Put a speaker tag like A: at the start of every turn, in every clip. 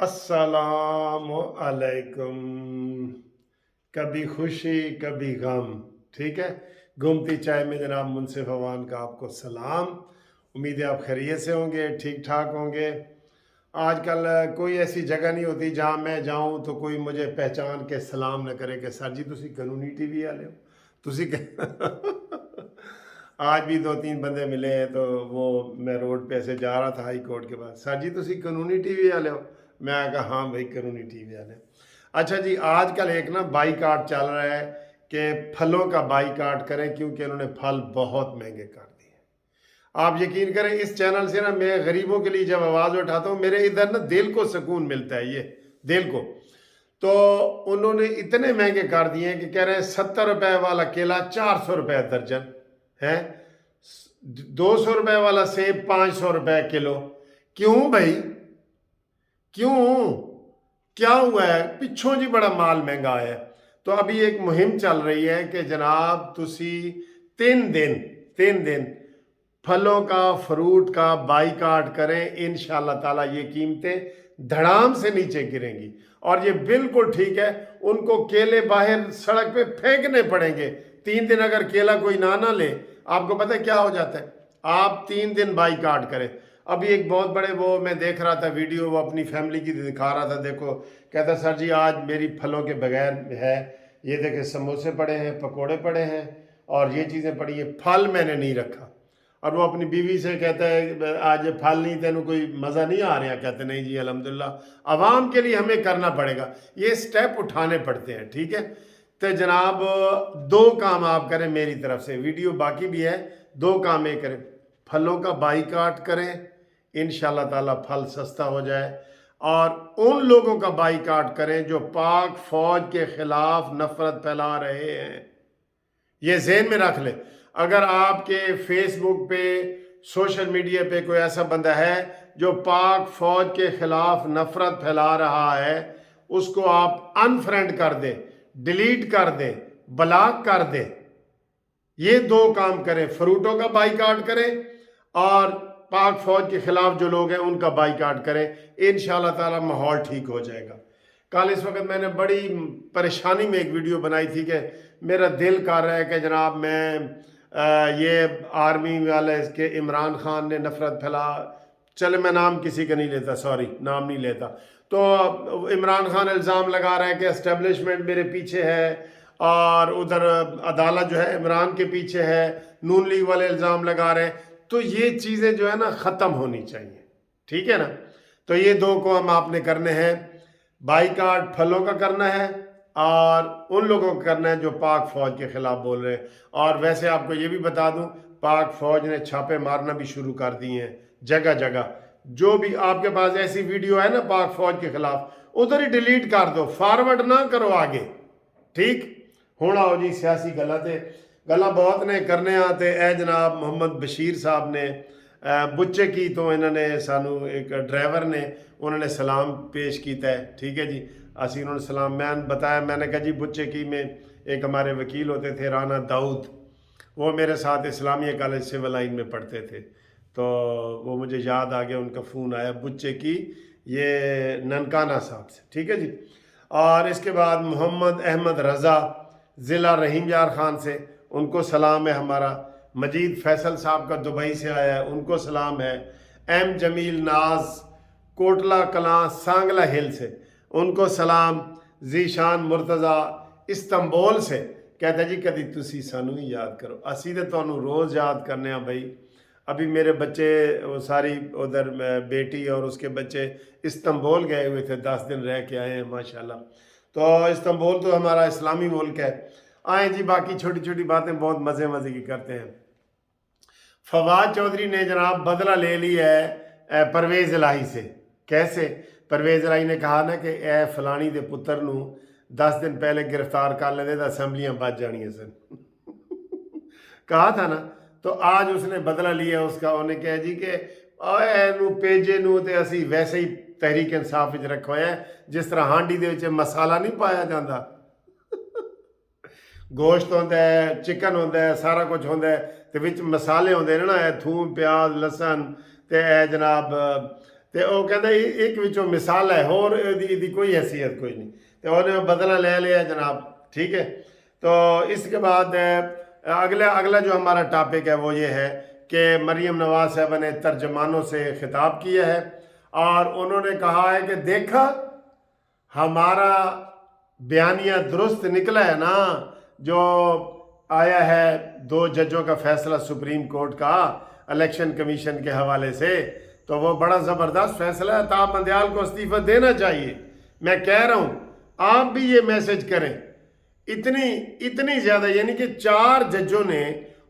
A: अस्सलाम अलैकुम। कभी खुशी कभी गम। ठीक है। गोमती चाय में जनाब मुनसिफ अवान का आपको सलाम। उम्मीद है आप खैरियत से होंगे, ठीक ठाक होंगे। आजकल कोई ऐसी जगह नहीं होती जहाँ मैं जाऊँ तो कोई मुझे पहचान के सलाम न करे कि सर जी तुसी कानूनी टीवी वाले हो। तुसी आज भी दो तीन बंदे मिले हैं तो वो मैं रोड पे ऐसे जा रहा था हाई कोर्ट के पास, सर जी तुसी कानूनी टीवी वाले हो। मैं कहा हाँ भाई कानूनी टीवी वाले। अच्छा जी, आजकल एक ना बाईकाट चल रहा है कि फलों का बाईकाट करें क्योंकि उन्होंने फल बहुत महंगे कर दिए। आप यकीन करें इस चैनल से ना मैं गरीबों के लिए जब आवाज़ उठाता हूँ मेरे इधर ना दिल को सुकून मिलता है, ये दिल को। तो उन्होंने इतने महंगे कर दिए हैं कि कह रहे हैं 70 रुपए वाला केला 400 रुपए दर्जन है, 200 रुपए वाला सेब 500 रुपए किलो। क्यों भाई, क्यों, क्या हुआ है? पिछों जी बड़ा माल महंगा है। तो अभी एक मुहिम चल रही है कि जनाब तुसी 3 दिन फलों का फ्रूट का बाईकाट करें, इंशाल्लाह ताला ये कीमतें धड़ाम से नीचे गिरेंगी। और ये बिल्कुल ठीक है, उनको केले बाहर सड़क पे फेंकने पड़ेंगे। 3 दिन अगर केला कोई ना ले, आपको पता है क्या हो जाता है? आप 3 दिन बाईकाट करें। अभी एक बहुत बड़े वो मैं देख रहा था वीडियो, वो अपनी फैमिली की दिखा रहा था, देखो कहता सर जी आज मेरी फलों के बगैर है, ये देखे समोसे पड़े हैं, पकोड़े पड़े हैं और ये चीज़ें पड़ी हैं, फल मैंने नहीं रखा। और वो अपनी बीवी से कहता है आज फल नहीं, तेन कोई मज़ा नहीं आ रहा? कहते नहीं जी अल्हम्दुलिल्लाह आवाम के लिए हमें करना पड़ेगा, ये स्टेप उठाने पड़ते हैं। ठीक है। तो जनाब 2 काम आप करें मेरी तरफ से, वीडियो बाकी भी है, 2 काम ये करें, फलों का बाईकाट करें, इंशाल्लाह ताला फल सस्ता हो जाए। और उन लोगों का बाईकाट करें जो पाक फौज के खिलाफ नफरत फैला रहे हैं, ये ज़हन में रख ले। अगर आपके फेसबुक पे सोशल मीडिया पे कोई ऐसा बंदा है जो पाक फौज के खिलाफ नफरत फैला रहा है, उसको आप अनफ्रेंड कर दें, डिलीट कर दें, ब्लॉक कर दें। ये 2 काम करें, फ्रूटों का बाईकाट करें और पाक फौज के खिलाफ जो लोग हैं उनका बाईकाट करें, इंशाल्लाह ताला माहौल ठीक हो जाएगा। कल इस वक्त मैंने बड़ी परेशानी में एक वीडियो बनाई थी कि मेरा दिल कर रहा है कि जनाब मैं ये आर्मी वाले इसके इमरान खान ने नफरत फैला, चले मैं नाम किसी का नहीं लेता, सॉरी नाम नहीं लेता। तो इमरान खान इल्ज़ाम लगा रहा है कि एस्टेब्लिशमेंट मेरे पीछे है और उधर अदालत जो है इमरान के पीछे है, नून लीग वाले इल्ज़ाम लगा रहे हैं। तो ये चीज़ें जो है ना ख़त्म होनी चाहिए। ठीक है ना। तो ये 2 काम आपने करने हैं, बाईकाट फलों का करना है और उन लोगों को करना है जो पाक फौज के खिलाफ बोल रहे हैं। और वैसे आपको ये भी बता दूं, पाक फौज ने छापे मारना भी शुरू कर दिए हैं जगह जगह। जो भी आपके पास ऐसी वीडियो है ना पाक फौज के खिलाफ, उधर ही डिलीट कर दो, फॉरवर्ड ना करो आगे। ठीक हुण आओ जी सियासी गल्लां ते गल्लां बहुत ने करने आते। ए जनाब मोहम्मद बशीर साहब ने बुच्चे की तो इन्होंने सानू एक ड्राइवर ने उन्होंने सलाम पेश किया है। ठीक है जी, असी उन्होंने सलाम मैं बताया, मैंने कहा जी बुच्चे की में एक हमारे वकील होते थे राना दाऊद, वो मेरे साथ इस्लामिया कॉलेज सिविल लाइन में पढ़ते थे, तो वो मुझे याद आ गया, उनका फ़ोन आया बुच्चे की ये ननकाना साहब से। ठीक है जी। और इसके बाद मोहम्मद अहमद रज़ा ज़िला रहीम यार ख़ान से, उनको सलाम है हमारा। मजीद फैसल साहब का दुबई से आया है, उनको सलाम है। एम जमील नाज कोटला कलां सांगला हिल से, उनको सलाम। जीशान मुर्तज़ा इस्तंबुल से कहता जी कभी तुसी सानू ही याद करो, असी तो तुहानू रोज़ याद करने भाई। अभी मेरे बच्चे वो सारी उधर बेटी और उसके बच्चे इस्तंबुल गए हुए थे, 10 दिन रह के आए हैं माशाल्लाह। तो इस्तंबुल तो हमारा इस्लामी मुल्क है। आए जी, बाकी छोटी छोटी बातें बहुत मज़े मज़े की करते हैं। फवाद चौधरी ने जनाब बदला ले लिया है परवेज़ इलाही से। कैसे? परवेज़ इलाही ने कहा ना कि ए फलानी दे पुत्र नू 10 दिन पहले गिरफ्तार कर लेते तो असैम्बलियाँ बच जानियां सन। कहा था ना। तो आज उसने बदला लिया उसका, उन्हें कहा जी कि एनू पेजे नू ते असी वैसे ही तहरीक इंसाफ विच रखा है, जिस तरह हांडी दे विच मसाला नहीं पाया जाता, गोश्त होंदा है, चिकन होंदा है, सारा कुछ होंदा है, ते विच मसाले होंदे ने ना, थूम प्याज लसन ते जनाब ਤੇ ਉਹ ਕਹਿੰਦਾ ਇੱਕ ਵਿੱਚੋਂ ਮਿਸਾਲ ਹੈ, ਹੋਰ ਇਹਦੀ ਕੋਈ हैसियत कोई नहीं। तो उन्होंने बदला ले लिया जनाब, ठीक है। तो इसके बाद अगला जो हमारा टॉपिक है वो ये है कि मरीम नवाज साहब ने तर्जमानों से खिताब किया है और उन्होंने कहा है कि देखा हमारा बयानिया दुरुस्त निकला है ना, जो आया है 2 जजों का फैसला सुप्रीम कोर्ट का इलेक्शन कमीशन के हवाले से, तो वो बड़ा ज़बरदस्त फैसला है। ताब मंदियाल को इस्तीफ़ा देना चाहिए। मैं कह रहा हूँ आप भी ये मैसेज करें। इतनी ज़्यादा, यानी कि 4 जजों ने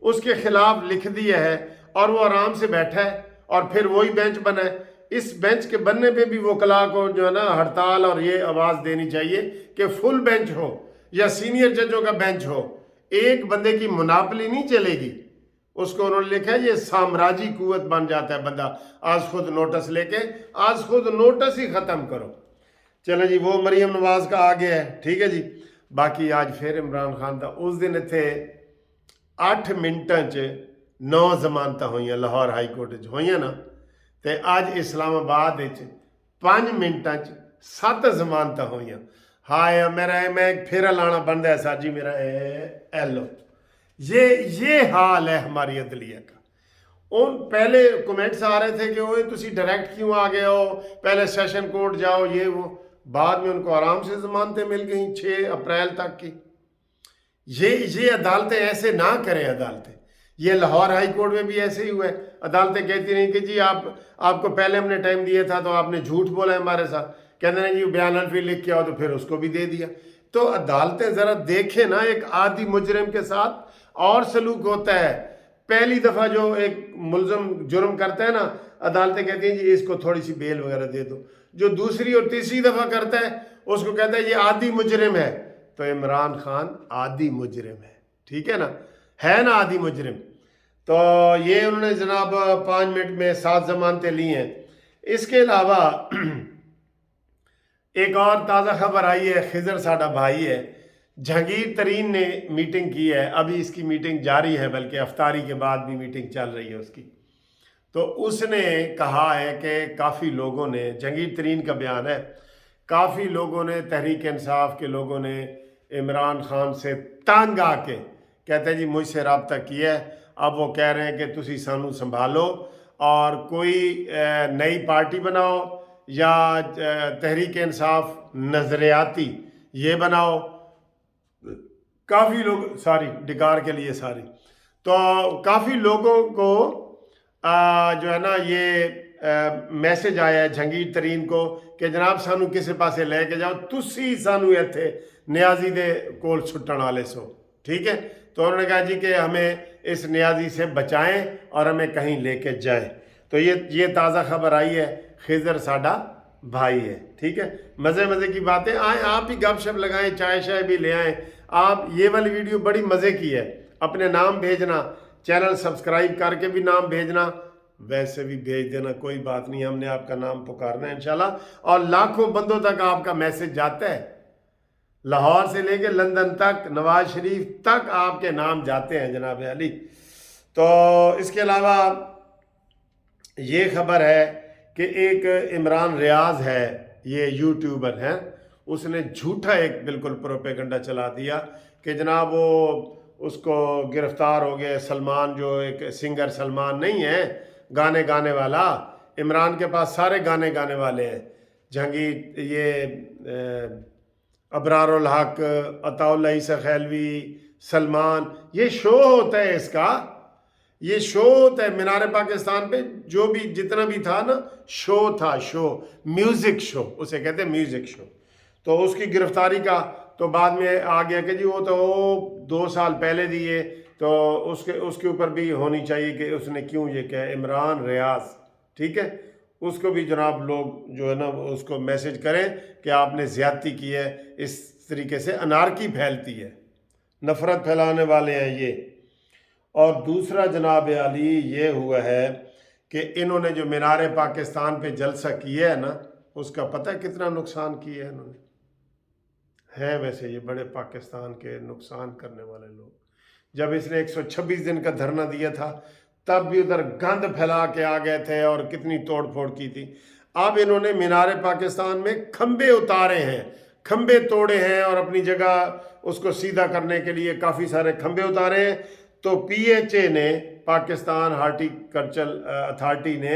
A: उसके खिलाफ लिख दिया है और वो आराम से बैठा है और फिर वही बेंच बना है। इस बेंच के बनने पे भी वकला को जो है ना हड़ताल और ये आवाज़ देनी चाहिए कि फुल बेंच हो या सीनियर जजों का बेंच हो, एक बंदे की मुनापली नहीं चलेगी। उसको उन्होंने लिखा है ये साम्राज्य कुवत बन जाता है बंदा, आज खुद नोटिस लेके आज खुद नोटिस ही ख़त्म करो। चलो जी, वो मरीम नवाज का आ गया है, ठीक है जी। बाकी आज फिर इमरान खान का उस दिन इत्थे 8 मिनटां च 9 जमानतां होईयां लाहौर हाई कोर्ट च होईयां ना, ते अज इस्लामाबाद च 5 मिनटां च 7 जमानतां होईयां। हाय मेरा मैं फेरा लाना बनता है साजी मेरा एलो। ये हाल है हमारी अदलिया का। उन पहले कमेंट्स आ रहे थे कि ओए तुसी डायरेक्ट क्यों आ गए हो, पहले सेशन कोर्ट जाओ, ये वो। बाद में उनको आराम से जमानतें मिल गई 6 अप्रैल तक की। ये अदालतें ऐसे ना करें। अदालतें, ये लाहौर हाई कोर्ट में भी ऐसे ही हुआ है। अदालतें कहती नहीं कि जी आपको पहले हमने टाइम दिया था तो आपने झूठ बोला हमारे साथ, कहते नहीं जी बयान हल्फी लिख के आओ, तो फिर उसको भी दे दिया। तो अदालतें ज़रा देखें ना, एक आदि मुजरिम के साथ और सलूक होता है। पहली दफ़ा जो एक मुलजम जुर्म करता है ना, अदालतें कहती हैं जी इसको थोड़ी सी बेल वगैरह दे दो। जो दूसरी और तीसरी दफ़ा करता है उसको कहता है ये आदि मुजरिम है। तो इमरान खान आदि मुजरिम है, ठीक है ना आदि मुजरिम। तो ये उन्होंने जनाब 5 मिनट में 7 जमानतें ली हैं। इसके अलावा एक और ताज़ा खबर आई है, खिजर साडा भाई है, जहांगीर तरीन ने मीटिंग की है। अभी इसकी मीटिंग जारी है, बल्कि अफ्तारी के बाद भी मीटिंग चल रही है उसकी। तो उसने कहा है कि काफ़ी लोगों ने, जहांगीर तरीन का बयान है, काफ़ी लोगों ने, तहरीक इंसाफ के लोगों ने इमरान खान से तंग आके कहते हैं जी मुझसे रब्ता किया है, अब वो कह रहे हैं कि तुसी सानू संभालो और कोई नई पार्टी बनाओ या तहरीक इंसाफ नज़रियाती ये बनाओ। काफ़ी लोग, सारी डिकार के लिए सारी, तो काफ़ी लोगों को जो है ना ये मैसेज आया है जहांगीर तरीन को कि जनाब सानू किसी पासे लेके जाओ, तुसी सानू इत्थे न्याजी दे कोल छुट्टन वाले सो, ठीक है। तो उन्होंने कहा जी कि हमें इस न्याजी से बचाएं और हमें कहीं लेके जाएं। तो ये ताज़ा खबर आई है, खिजर साडा भाई है, ठीक है। मज़े की बातें, आए आप ही गपशप लगाएं, चाय शाय भी ले आएँ आप। ये वाली वीडियो बड़ी मज़े की है। अपने नाम भेजना, चैनल सब्सक्राइब करके भी नाम भेजना, वैसे भी भेज देना, कोई बात नहीं, हमने आपका नाम पुकारना है इंशाल्लाह। और लाखों बंदों तक आपका मैसेज जाता है, लाहौर से लेके लंदन तक, नवाज शरीफ तक आपके नाम जाते हैं जनाब अली। तो इसके अलावा ये खबर है कि एक इमरान रियाज है, ये यूट्यूबर है, उसने झूठा एक बिल्कुल प्रोपेगेंडा चला दिया कि जनाब वो उसको गिरफ्तार हो गए सलमान, जो एक सिंगर सलमान नहीं है गाने गाने वाला, इमरान के पास सारे गाने गाने वाले हैं, जहांगीर, ये अबरारुल हक, अताउल्ला ईसा खैलवी, सलमान, ये शो होता है इसका, ये शो होता है मीनार पाकिस्तान पे, जो भी जितना भी था ना शो था, शो, म्यूज़िक शो उसे कहते हैं, म्यूज़िक शो। तो उसकी गिरफ्तारी का तो बाद में आ गया कि जी वो तो 2 साल पहले दिए, तो उसके ऊपर भी होनी चाहिए कि उसने क्यों ये कहा, इमरान रियाज, ठीक है। उसको भी जनाब लोग जो है ना उसको मैसेज करें कि आपने ज़्यादती की है, इस तरीके से अनारकी फैलती है, नफ़रत फैलाने वाले हैं ये। और दूसरा जनाब अली ये हुआ है कि इन्होंने जो मीनार पाकिस्तान पे जलसा किया है ना, उसका पता है कितना नुकसान किया है इन्होंने। हैं वैसे ये बड़े पाकिस्तान के नुकसान करने वाले लोग। जब इसने 126 दिन का धरना दिया था तब भी उधर गंद फैला के आ गए थे और कितनी तोड़ फोड़ की थी। अब इन्होंने मीनार पाकिस्तान में खंबे उतारे हैं, खंबे तोड़े हैं और अपनी जगह उसको सीधा करने के लिए काफ़ी सारे खंबे उतारे हैं। तो PHA ने, पाकिस्तान हार्टिकल्चर अथॉरिटी ने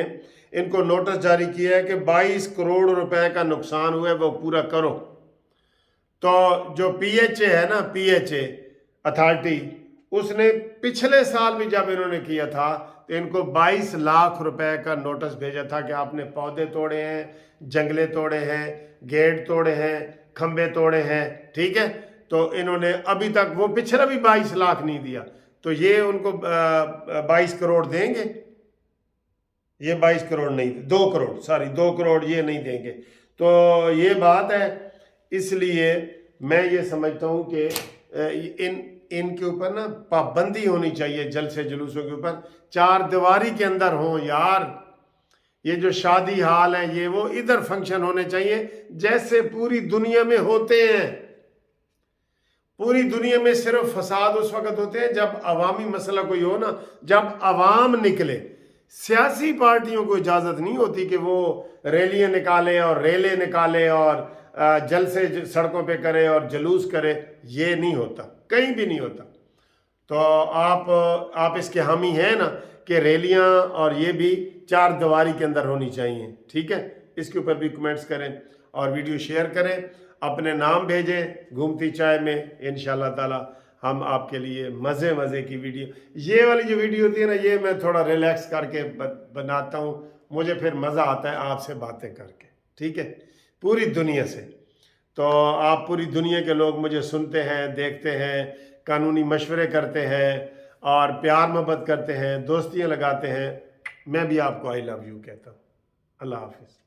A: इनको नोटिस जारी किया है कि 22 करोड़ रुपए का नुकसान हुआ है, वो पूरा करो। तो जो PHA है ना, PHA अथॉरिटी, उसने पिछले साल भी जब इन्होंने किया था तो इनको 22 लाख रुपए का नोटिस भेजा था कि आपने पौधे तोड़े हैं, जंगले तोड़े हैं, गेट तोड़े हैं, खंबे तोड़े हैं, ठीक है। तो इन्होंने अभी तक वो पिछला भी 22 लाख नहीं दिया, तो ये उनको 22 करोड़ देंगे? ये 22 करोड़ नहीं, 2 करोड़, सॉरी 2 करोड़ ये नहीं देंगे। तो ये बात है, इसलिए मैं ये समझता हूँ कि इनके ऊपर ना पाबंदी होनी चाहिए, जलसे जुलूसों के ऊपर, 4 दीवारी के अंदर हो यार। ये जो शादी हाल है, ये वो, इधर फंक्शन होने चाहिए जैसे पूरी दुनिया में होते हैं। पूरी दुनिया में सिर्फ फसाद उस वक्त होते हैं जब अवामी मसला कोई हो ना, जब अवाम निकले। सियासी पार्टियों को इजाज़त नहीं होती कि वो रैलियां निकालें और रेले निकालें और जलसे सड़कों पे करे और जुलूस करे। ये नहीं होता, कहीं भी नहीं होता। तो आप इसके हामी हैं ना कि रैलियां और ये भी 4 दीवारी के अंदर होनी चाहिए, ठीक है। इसके ऊपर भी कमेंट्स करें और वीडियो शेयर करें, अपने नाम भेजें घूमती चाय में। इंशाल्लाह ताला हम आपके लिए मज़े की वीडियो, ये वाली जो वीडियो होती है ना, ये मैं थोड़ा रिलैक्स करके बनाता हूँ, मुझे फिर मज़ा आता है आपसे बातें करके, ठीक है, पूरी दुनिया से। तो आप पूरी दुनिया के लोग मुझे सुनते हैं, देखते हैं, कानूनी मशवरे करते हैं और प्यार मोहब्बत करते हैं, दोस्तियाँ लगाते हैं। मैं भी आपको आई लव यू कहता हूँ। अल्लाह हाफिज़।